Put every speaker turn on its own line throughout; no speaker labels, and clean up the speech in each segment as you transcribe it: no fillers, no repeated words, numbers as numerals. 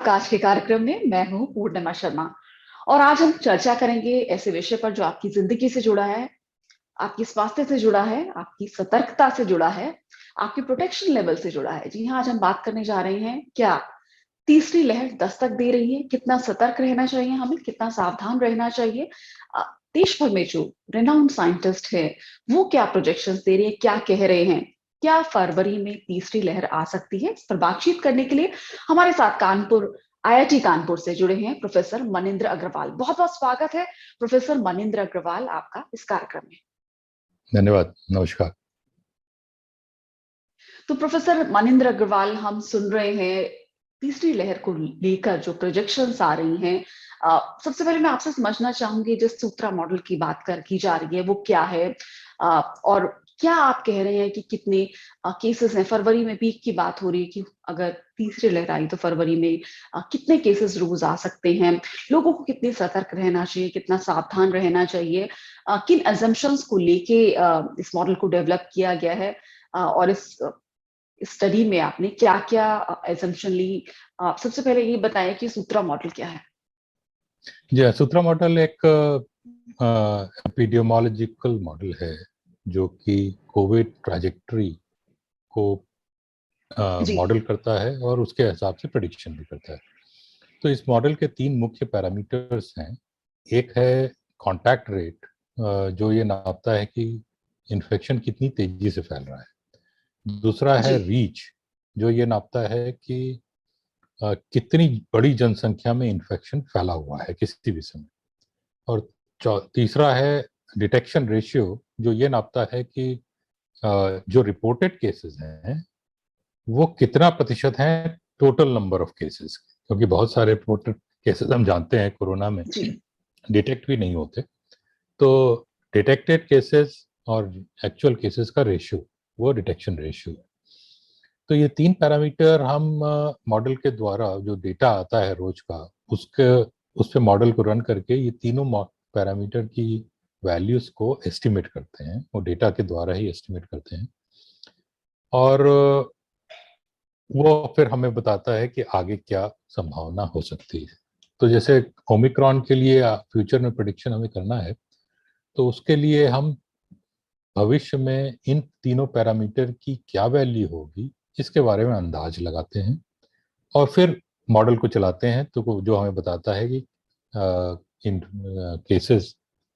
आपका आज के कार्यक्रम में। मैं हूं पूर्णिमा शर्मा और आज हम चर्चा करेंगे ऐसे विषय पर जो आपकी जिंदगी से जुड़ा है, आपकी स्वास्थ्य से जुड़ा है, आपकी सतर्कता से जुड़ा है, आपकी प्रोटेक्शन लेवल से जुड़ा है। जी हाँ, आज हम बात करने जा रहे हैं, क्या तीसरी लहर दस्तक दे रही है, कितना सतर्क रहना चाहिए, हमें कितना सावधान रहना चाहिए। अ, देश भर में जो रेनाउंड साइंटिस्ट है वो क्या प्रोजेक्शंस दे रहे हैं, क्या कह रहे हैं, क्या फरवरी में तीसरी लहर आ सकती है। इस पर बातचीत करने के लिए हमारे साथ कानपुर आईआईटी कानपुर से जुड़े हैं प्रोफेसर मनिंद्र अग्रवाल। बहुत बहुत स्वागत है प्रोफेसर मनिंद्र अग्रवाल आपका इस कार्यक्रम में।
धन्यवाद, नमस्कार।
तो प्रोफेसर मनिंद्र अग्रवाल, हम सुन रहे हैं तीसरी लहर को लेकर जो प्रोजेक्शंस आ रही हैं। सबसे पहले मैं आपसे समझना चाहूंगी, जिस सूत्रा मॉडल की बात की जा रही है वो क्या है, और क्या आप कह रहे हैं कि कितने केसेस हैं। फरवरी में पीक की बात हो रही है कि अगर तीसरी लहर आई तो फरवरी में कितने केसेस रोज आ सकते हैं, लोगों को कितने सतर्क रहना चाहिए, कितना सावधान रहना चाहिए, किन अजम्पशंस को लेके इस मॉडल को डेवलप किया गया है, और इस स्टडी में आपने क्या क्या एजम्पशन ली। आप सबसे पहले ये बताएं कि सूत्रा मॉडल क्या है।
जी, सूत्रा मॉडल एक एपिडेमियोलॉजिकल मॉडल है जो कि कोविड ट्रैजेक्टरी को
जी
मॉडल करता है और उसके हिसाब से प्रेडिक्शन भी करता है। तो इस मॉडल के तीन मुख्य पैरामीटर्स हैं। एक है कांटेक्ट रेट, जो ये नापता है कि इन्फेक्शन कितनी तेजी से फैल रहा है। दूसरा
जी
है रीच, जो ये नापता है कि कितनी बड़ी जनसंख्या में इन्फेक्शन फैला हुआ है किसी भी समय। और तीसरा है डिटेक्शन रेशियो, जो ये नापता है कि जो रिपोर्टेड केसेस हैं वो कितना प्रतिशत हैं टोटल नंबर ऑफ केसेस, क्योंकि बहुत सारे रिपोर्टेड केसेस हम जानते हैं कोरोना में
जी
डिटेक्ट भी नहीं होते। तो डिटेक्टेड केसेस और एक्चुअल केसेस का रेशियो, वो डिटेक्शन रेशियो है। तो ये तीन पैरामीटर हम मॉडल के द्वारा जो डेटा आता है रोज का, उसके उस पे मॉडल को रन करके ये तीनों पैरामीटर की वैल्यूज को एस्टिमेट करते हैं, वो डेटा के द्वारा ही एस्टिमेट करते हैं। और वो फिर हमें बताता है कि आगे क्या संभावना हो सकती है। तो जैसे ओमिक्रॉन के लिए फ्यूचर में प्रेडिक्शन हमें करना है, तो उसके लिए हम भविष्य में इन तीनों पैरामीटर की क्या वैल्यू होगी इसके बारे में अंदाज लगाते हैं और फिर मॉडल को चलाते हैं, तो जो हमें बताता है कि इन केसेस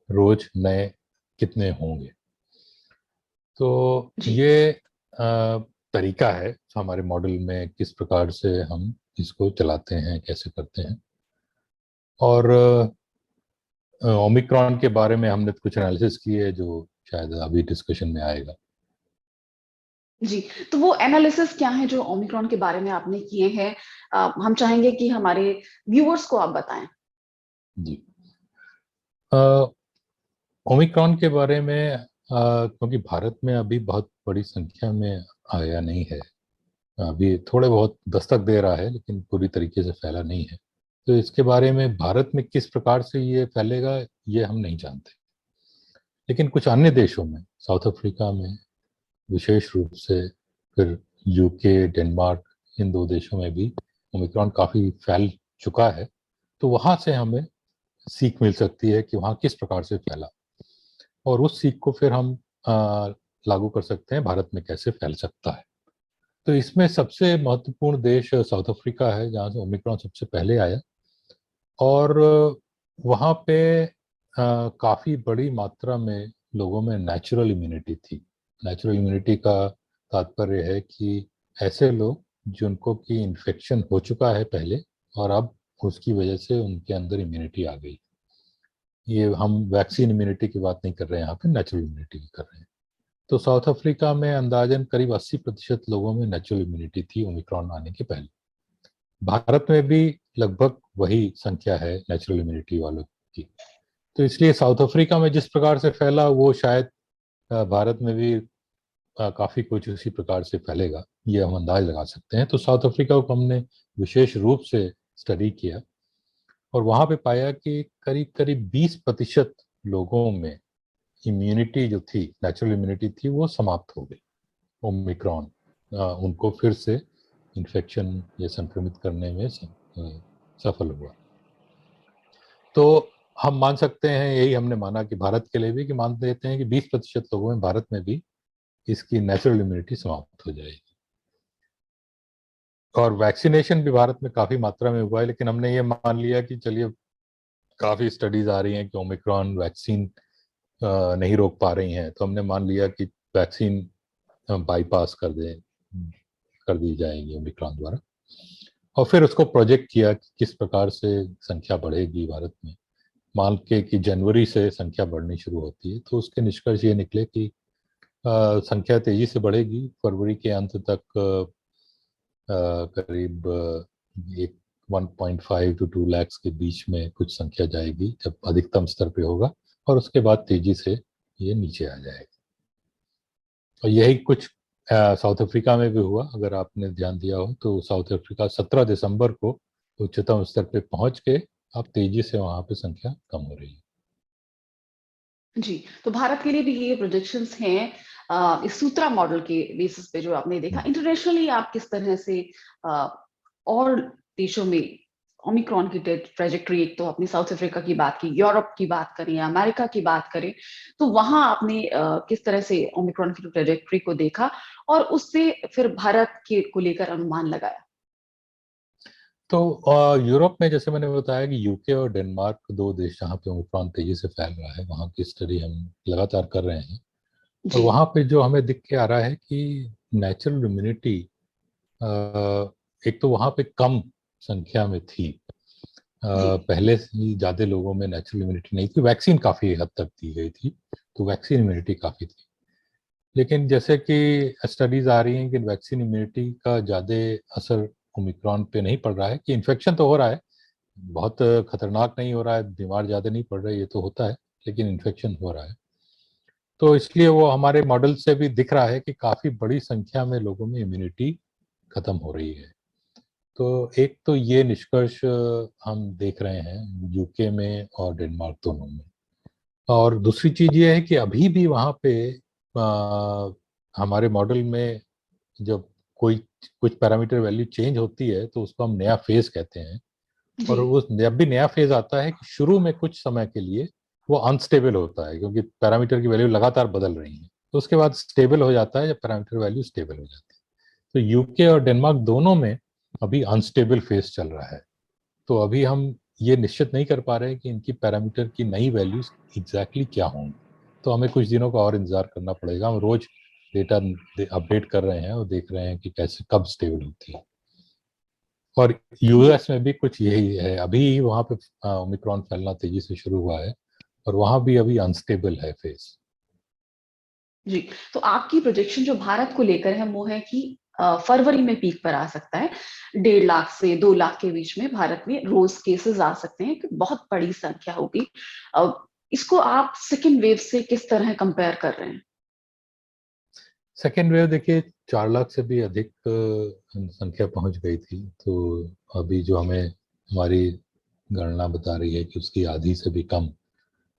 रोज नए कितने होंगे। तो
जी
ये तरीका है हमारे मॉडल में किस प्रकार से हम इसको चलाते हैं, कैसे करते हैं। और ओमिक्रॉन के बारे में हमने कुछ एनालिसिस किए है जो शायद अभी डिस्कशन में आएगा।
जी। तो वो एनालिसिस क्या है जो ओमिक्रॉन के बारे में आपने किए हैं, हम चाहेंगे कि हमारे व्यूअर्स को आप बताएं।
जी, ओमिक्रॉन के बारे में क्योंकि भारत में अभी बहुत बड़ी संख्या में आया नहीं है, अभी थोड़े बहुत दस्तक दे रहा है लेकिन पूरी तरीके से फैला नहीं है। तो इसके बारे में भारत में किस प्रकार से ये फैलेगा ये हम नहीं जानते। लेकिन कुछ अन्य देशों में, साउथ अफ्रीका में विशेष रूप से, फिर यूके, डेनमार्क, इन दो देशों में भी ओमिक्रॉन काफ़ी फैल चुका है। तो वहाँ से हमें सीख मिल सकती है कि वहाँ किस प्रकार से फैला, और उस सीख को फिर हम लागू कर सकते हैं भारत में कैसे फैल सकता है। तो इसमें सबसे महत्वपूर्ण देश साउथ अफ्रीका है, जहाँ से ओमिक्रॉन सबसे पहले आया। और वहाँ पे काफ़ी बड़ी मात्रा में लोगों में नेचुरल इम्यूनिटी थी। नेचुरल इम्यूनिटी का तात्पर्य है कि ऐसे लोग जिनको कि इन्फेक्शन हो चुका है पहले और अब उसकी वजह से उनके अंदर इम्यूनिटी आ गई। ये हम वैक्सीन इम्यूनिटी की बात नहीं कर रहे हैं, यहाँ पे नेचुरल इम्यूनिटी की कर रहे हैं। तो साउथ अफ्रीका में अंदाजन करीब 80% लोगों में नेचुरल इम्यूनिटी थी ओमिक्रॉन आने के पहले। भारत में भी लगभग वही संख्या है नेचुरल इम्यूनिटी वालों की। तो इसलिए साउथ अफ्रीका में जिस प्रकार से फैला वो शायद भारत में भी काफी कुछ उसी प्रकार से फैलेगा, ये हम अंदाज लगा सकते हैं। तो साउथ अफ्रीका को हमने विशेष रूप से स्टडी किया और वहां पे पाया कि करीब करीब 20% लोगों में इम्यूनिटी जो थी, नेचुरल इम्यूनिटी थी, वो समाप्त हो गई। ओमिक्रॉन उनको फिर से इन्फेक्शन या संक्रमित करने में सफल हुआ। तो हम मान सकते हैं, यही हमने माना कि भारत के लिए भी, कि मान लेते हैं कि 20% लोगों में, भारत में भी इसकी नेचुरल इम्यूनिटी समाप्त हो जाएगी। और वैक्सीनेशन भी भारत में काफी मात्रा में हुआ है, लेकिन हमने ये मान लिया कि चलिए काफी स्टडीज आ रही हैं कि ओमिक्रॉन वैक्सीन नहीं रोक पा रही हैं, तो हमने मान लिया कि वैक्सीन बाईपास कर दी जाएगी ओमिक्रॉन द्वारा। और फिर उसको प्रोजेक्ट किया कि किस प्रकार से संख्या बढ़ेगी भारत में। मान के कि जनवरी से संख्या बढ़नी शुरू होती है, तो उसके निष्कर्ष ये निकले कि संख्या तेजी से बढ़ेगी। फरवरी के अंत तक करीब एक 1.5 to 2 लाख के बीच में कुछ संख्या जाएगी जब अधिकतम स्तर पे होगा, और उसके बाद तेजी से ये नीचे आ जाएगा। और यही कुछ साउथ अफ्रीका में भी हुआ। अगर आपने ध्यान दिया हो तो साउथ अफ्रीका 17 दिसंबर को उच्चतम स्तर पे पहुंच के अब तेजी से वहां पे संख्या कम हो रही है।
जी, तो भारत के लिए भी ये प्रोजेक्शंस हैं इस सूत्रा मॉडल के बेसिस पे जो आपने देखा। इंटरनेशनली आप किस तरह से और देशों में ओमिक्रॉन की ट्रेजेक्टरी, एक तो अपनी साउथ अफ्रीका की बात की, यूरोप की बात करें या अमेरिका की बात करें, तो वहां आपने किस तरह से ओमिक्रॉन की ट्रेजेक्टरी को देखा और उससे फिर भारत के को लेकर अनुमान लगाया?
तो यूरोप में जैसे मैंने बताया कि यूके और डेनमार्क, दो देश जहाँ पे ओमिक्रॉन तेजी से फैल रहा है, वहाँ की स्टडी हम लगातार कर रहे हैं। और
जी
वहाँ पे जो हमें दिख के आ रहा है कि नेचुरल इम्यूनिटी एक तो वहाँ पे कम संख्या में थी।
जी
पहले से ही ज्यादा लोगों में नेचुरल इम्यूनिटी नहीं थी। वैक्सीन काफी हद तक दी गई थी, तो वैक्सीन इम्यूनिटी काफी थी। लेकिन जैसे कि स्टडीज आ रही हैं कि वैक्सीन इम्यूनिटी का ज्यादा असर ओमिक्रॉन पे नहीं पड़ रहा है, कि इन्फेक्शन तो हो रहा है, बहुत खतरनाक नहीं हो रहा है, बीमार ज्यादा नहीं पड़ रहे, ये तो होता है, लेकिन इन्फेक्शन हो रहा है। तो इसलिए वो हमारे मॉडल से भी दिख रहा है कि काफी बड़ी संख्या में लोगों में इम्यूनिटी खत्म हो रही है। तो एक तो ये निष्कर्ष हम देख रहे हैं यूके में और डेनमार्क दोनों में। और दूसरी चीज ये है कि अभी भी वहाँ पे हमारे मॉडल में जब कोई कुछ पैरामीटर वैल्यू चेंज होती है तो उसको हम नया फेज कहते हैं।
जी
और उस जब भी नया फेज आता है कि शुरू में कुछ समय के लिए वो अनस्टेबल होता है, क्योंकि पैरामीटर की वैल्यू लगातार बदल रही है। तो उसके बाद स्टेबल हो जाता है जब पैरामीटर वैल्यू स्टेबल हो जाती है। तो यूके और डेनमार्क दोनों में अभी अनस्टेबल फेज चल रहा है। तो अभी हम ये निश्चित नहीं कर पा रहे हैं कि इनकी पैरामीटर की नई वैल्यूज एग्जैक्टली क्या होंगी। तो हमें कुछ दिनों का और इंतजार करना पड़ेगा। हम रोज डेटा अपडेट कर रहे हैं और देख रहे हैं कि कैसे कब स्टेबल होती है। और
जी
यूएस में भी कुछ यही है। अभी वहां पे ओमिक्रॉन फैलना तेजी से शुरू हुआ है और वहां भी अभी अनस्टेबल है फेज।
जी, तो आपकी प्रोजेक्शन जो भारत को लेकर है वो है कि फरवरी में पीक पर आ सकता है, 1.5 लाख से 2 लाख के बीच में भारत में रोज केसेस आ सकते हैं, कि बहुत बड़ी संख्या होगी। इसको आप सेकेंड वेव से किस तरह कंपेयर कर रहे हैं?
सेकेंड वेव देखिए 4 लाख से भी अधिक संख्या पहुंच गई थी। तो अभी जो हमें हमारी गणना बता रही है कि उसकी आधी से भी कम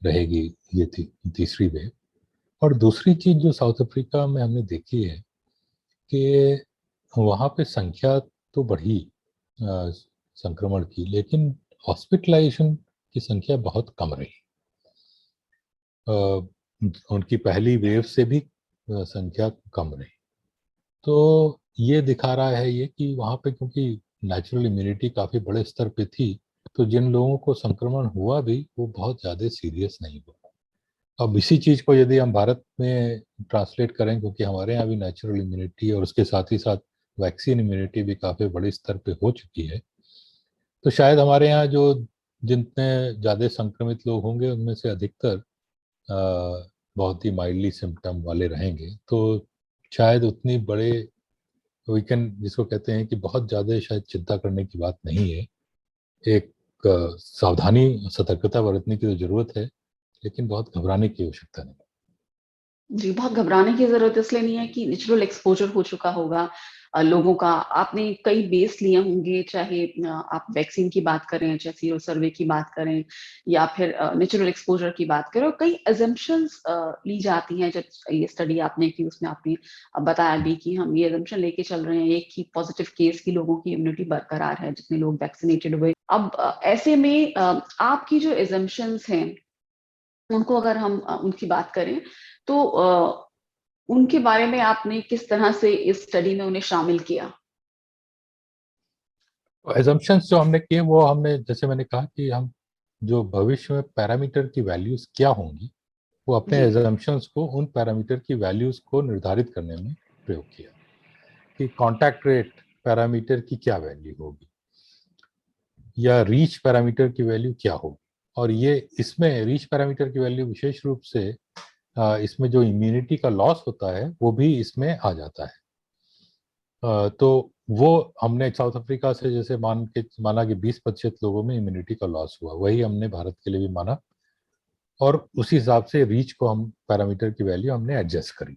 रहेगी ये तीसरी वेव। और दूसरी चीज जो साउथ अफ्रीका में हमने देखी है कि वहाँ पे संख्या तो बढ़ी संक्रमण की, लेकिन हॉस्पिटलाइजेशन की संख्या बहुत कम रही। उनकी पहली वेव से भी संख्या कम रही। तो ये दिखा रहा है ये कि वहाँ पे क्योंकि नेचुरल इम्यूनिटी काफी बड़े स्तर पे थी, तो जिन लोगों को संक्रमण हुआ भी वो बहुत ज्यादा सीरियस नहीं हुआ। अब इसी चीज को यदि हम भारत में ट्रांसलेट करें, क्योंकि हमारे यहाँ भी नेचुरल इम्यूनिटी और उसके साथ ही साथ वैक्सीन इम्यूनिटी भी काफी बड़े स्तर पे हो चुकी है, तो शायद हमारे यहाँ जो जितने ज्यादा संक्रमित लोग होंगे उनमें से अधिकतर बहुत ही माइल्डली सिम्टम वाले रहेंगे। तो शायद उतनी बड़े वीकेंड जिसको कहते हैं कि बहुत ज्यादा शायद चिंता करने की बात नहीं है। एक सावधानी सतर्कता बरतने की तो जरूरत है, लेकिन बहुत घबराने की आवश्यकता नहीं।
जी, बहुत घबराने की जरूरत इसलिए नहीं है कि नेचुरल एक्सपोजर हो चुका होगा, लोगों का आपने कई बेस लिए होंगे, चाहे आप वैक्सीन की बात करें, चाहे सीरो सर्वे की बात करें, या फिर नेचुरल एक्सपोजर की बात करें, और कई अजम्पशंस ली जाती हैं। जब ये स्टडी आपने की उसमें आपने बताया भी कि हम ये अजम्पशन लेके चल रहे हैं एक ही पॉजिटिव केस की लोगों की इम्यूनिटी बरकरार है जितने लोग वैक्सीनेटेड हुए। अब ऐसे में आपकी जो अजम्पशंस हैं उनको अगर हम उनकी बात करें तो उनके बारे में आपने किस तरह से इस स्टडी में उन्हें शामिल किया?
एजम्पशंस जो हमने किए वो हमने, जैसे मैंने कहा कि हम जो भविष्य में पैरामीटर की वैल्यूज क्या होंगी, वो अपने
जी।
एजम्पशंस को उन पैरामीटर की वैल्यूज को निर्धारित करने में प्रयोग किया कि कांटेक्ट रेट पैरामीटर की क्या वैल्यू होगी या रीच पैरामीटर की वैल्यू क्या होगी। और ये इसमें रीच पैरामीटर की वैल्यू विशेष रूप से इसमें जो इम्यूनिटी का लॉस होता है वो भी इसमें आ जाता है। तो वो हमने साउथ अफ्रीका से जैसे माना कि 20% लोगों में इम्यूनिटी का लॉस हुआ, वही हमने भारत के लिए भी माना और उसी हिसाब से रीच को हम पैरामीटर की वैल्यू हमने एडजस्ट करी।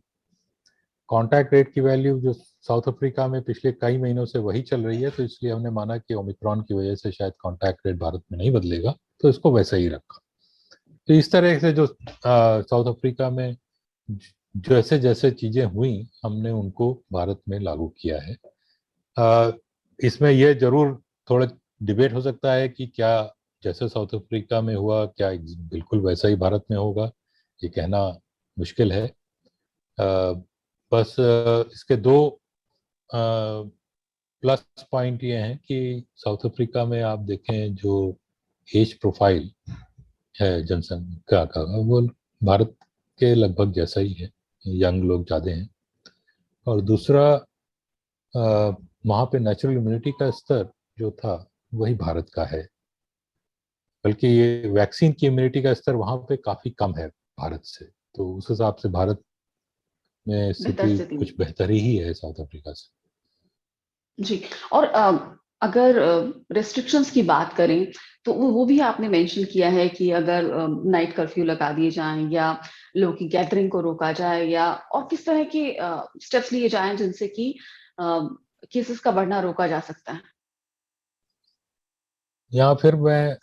कांटेक्ट रेट की वैल्यू जो साउथ अफ्रीका में पिछले कई महीनों से वही चल रही है, तो इसलिए हमने माना कि ओमिक्रॉन की वजह से शायद कांटेक्ट रेट भारत में नहीं बदलेगा, तो इसको वैसा ही रखा। तो इस तरह से जो साउथ अफ्रीका में जैसे जैसे चीजें हुई हमने उनको भारत में लागू किया है। इसमें यह जरूर थोड़ा डिबेट हो सकता है कि क्या जैसे साउथ अफ्रीका में हुआ क्या बिल्कुल वैसा ही भारत में होगा, ये कहना मुश्किल है। बस इसके दो प्लस पॉइंट ये हैं कि साउथ अफ्रीका में आप देखें जो एज प्रोफाइल है जनसंख्या का, वो भारत के लगभग जैसा ही है, यंग लोग ज़्यादा हैं। और दूसरा वहाँ पे नेचुरल इम्यूनिटी का स्तर जो था वही भारत का है, बल्कि ये वैक्सीन की इम्यूनिटी का स्तर वहाँ पे काफ़ी कम है भारत से, तो उस हिसाब से भारत में
बेहतर
स्थिति
स्थिति में।
कुछ बेहतर ही है साउथ अफ्रीका से।
जी। और अगर रेस्ट्रिक्शंस की बात करें तो वो भी आपने मेंशन किया है कि अगर नाइट कर्फ्यू लगा दिए जाएं या लोगों की गैदरिंग को रोका जाए, या और किस तरह के स्टेप्स लिए जाएं जिनसे कि केसेस का बढ़ना रोका जा सकता है।
यहाँ फिर मैं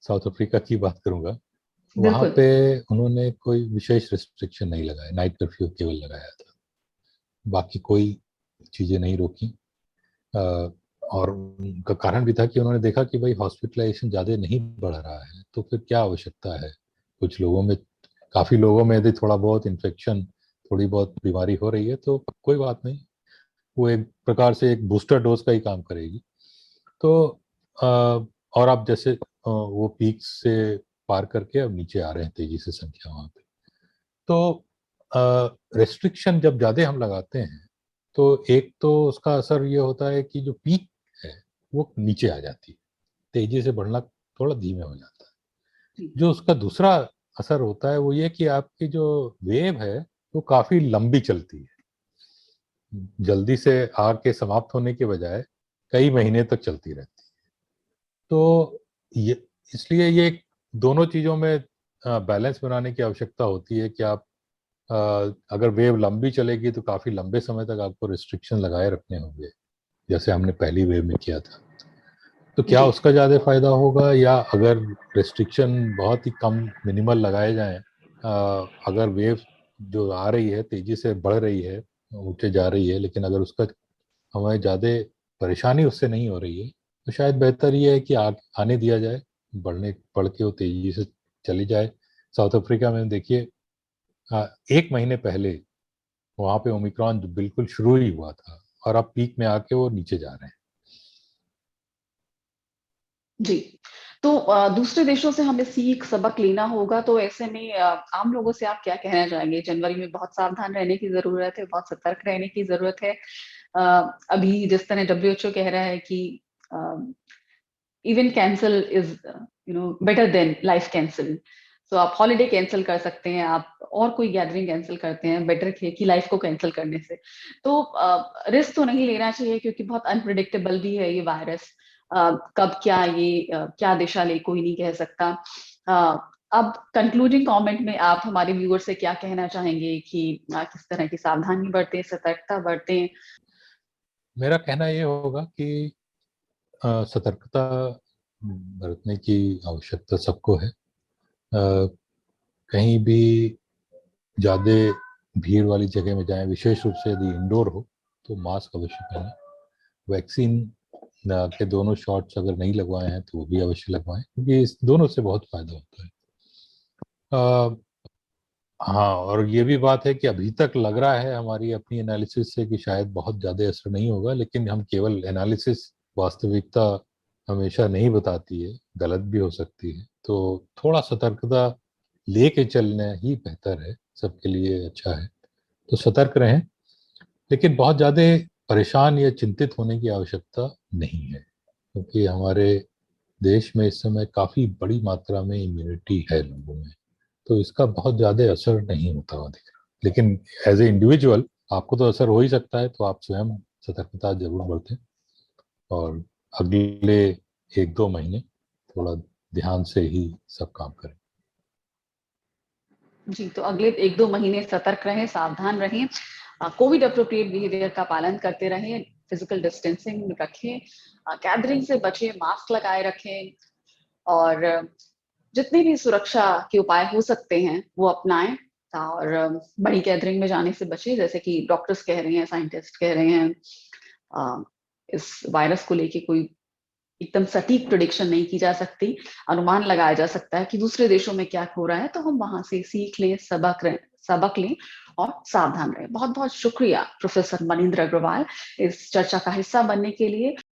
साउथ अफ्रीका की बात करूंगा। वहाँ
बिल्कुल।
पे उन्होंने कोई विशेष रिस्ट्रिक्शन नहीं लगाया, नाइट कर्फ्यू केवल लगाया था, बाकी कोई चीज़ें नहीं रोकी। अ, और उनका कारण भी था कि उन्होंने देखा कि भाई हॉस्पिटलाइजेशन ज़्यादा नहीं बढ़ रहा है, तो फिर क्या आवश्यकता है। कुछ लोगों में, काफ़ी लोगों में यदि थोड़ा बहुत इन्फेक्शन, थोड़ी बहुत बीमारी हो रही है तो कोई बात नहीं, वो एक प्रकार से एक बूस्टर डोज का ही काम करेगी। तो अ, और आप जैसे वो पीक से पार करके अब नीचे आ रहे हैं तेजी से संख्या वहाँ पे। तो रेस्ट्रिक्शन जब ज़्यादा हम लगाते हैं तो एक तो उसका असर ये होता है कि जो पीक है वो नीचे आ जाती है, तेजी से बढ़ना थोड़ा धीमे हो जाता है।
जी।
जो उसका दूसरा असर होता है वो ये कि आपकी जो वेव है वो काफी लंबी चलती है, जल्दी से आके समाप्त होने के बजाय कई महीने तक चलती रहती है। तो ये इसलिए ये दोनों चीजों में बैलेंस बनाने की आवश्यकता होती है कि आप अगर वेव लंबी चलेगी तो काफी लंबे समय तक आपको रिस्ट्रिक्शन लगाए रखने होंगे, जैसे हमने पहली वेव में किया था। तो क्या
जी।
उसका ज़्यादा फायदा होगा, या अगर रिस्ट्रिक्शन बहुत ही कम मिनिमल लगाए जाएं, अगर वेव जो आ रही है तेजी से बढ़ रही है, ऊंचे जा रही है, लेकिन अगर उसका हमें ज़्यादा परेशानी उससे नहीं हो रही है, तो शायद बेहतर ये है कि आने दिया जाए, बढ़ के वो तेजी से चली जाए। साउथ अफ्रीका में देखिए, एक महीने पहले वहाँ पे ओमिक्रॉन बिल्कुल शुरू ही हुआ था और अब पीक में आके वो नीचे जा रहे हैं।
जी। तो दूसरे देशों से हमें सीख सबक लेना होगा, तो ऐसे में आम लोगों से आप क्या कहना चाहेंगे? जनवरी में बहुत सावधान रहने की जरूरत है, बहुत सतर्क रहने की जरूरत है। अभी जिस तरह डब्ल्यूएचओ कह रहा है कि event cancel is better than life cancel. तो आप हॉलीडे कैंसिल कर सकते हैं, आप और कोई गैदरिंग कैंसिल करते हैं, बेटर है कि लाइफ को कैंसिल करने से। तो रिस्क तो नहीं लेना चाहिए क्योंकि बहुत अनप्रिडिक्टेबल भी है ये वायरस। कब क्या ये क्या दिशा ले कोई नहीं कह सकता। अब कंक्लूडिंग कमेंट में आप हमारे व्यूअर से क्या कहना चाहेंगे कि किस तरह की सावधानी बरतें, सतर्कता बरतें?
मेरा कहना ये होगा कि सतर्कता बरतने की आवश्यकता सबको है। कहीं भी ज़्यादा भीड़ वाली जगह में जाएं, विशेष रूप से यदि इंडोर हो तो मास्क अवश्य पहनें। वैक्सीन के दोनों शॉट्स अगर नहीं लगवाए हैं तो वो भी अवश्य लगवाएं, क्योंकि इस दोनों से बहुत फायदा होता है। हाँ, और ये भी बात है कि अभी तक लग रहा है हमारी अपनी एनालिसिस से कि शायद बहुत ज़्यादा असर नहीं होगा, लेकिन हम केवल एनालिसिस, वास्तविकता हमेशा नहीं बताती है, गलत भी हो सकती है। तो थोड़ा सतर्कता लेके चलना ही बेहतर है, सबके लिए अच्छा है। तो सतर्क रहें, लेकिन बहुत ज़्यादा परेशान या चिंतित होने की आवश्यकता नहीं है, क्योंकि हमारे देश में इस समय काफ़ी बड़ी मात्रा में इम्यूनिटी है लोगों में, तो इसका बहुत ज़्यादा असर नहीं होता हुआ दिख रहा। लेकिन एज ए इंडिविजुअल आपको तो असर हो ही सकता है, तो आप स्वयं सतर्कता जरूर बरतें और अगले 1-2 महीने थोड़ा ध्यान से ही सब काम करें।
जी, तो अगले 1-2 महीने सतर्क रहें, सावधान रहें, कोविड अप्रोप्रिएट बिहेवियर का पालन करते रहें, फिजिकल डिस्टेंसिंग रखें, गैदरिंग से बचें, मास्क लगाए रखें और जितने भी सुरक्षा के उपाय हो सकते हैं वो अपनाएं और बड़ी गैदरिंग में जाने से बचें। जैसे कि डॉक्टर्स कह रहे हैं, साइंटिस्ट कह रहे हैं, इस वायरस को लेके कोई एकदम सटीक प्रेडिक्शन नहीं की जा सकती, अनुमान लगाया जा सकता है कि दूसरे देशों में क्या हो रहा है, तो हम वहां से सीख लें, सबक लें और सावधान रहें। बहुत बहुत शुक्रिया प्रोफेसर मनिंदर अग्रवाल इस चर्चा का हिस्सा बनने के लिए।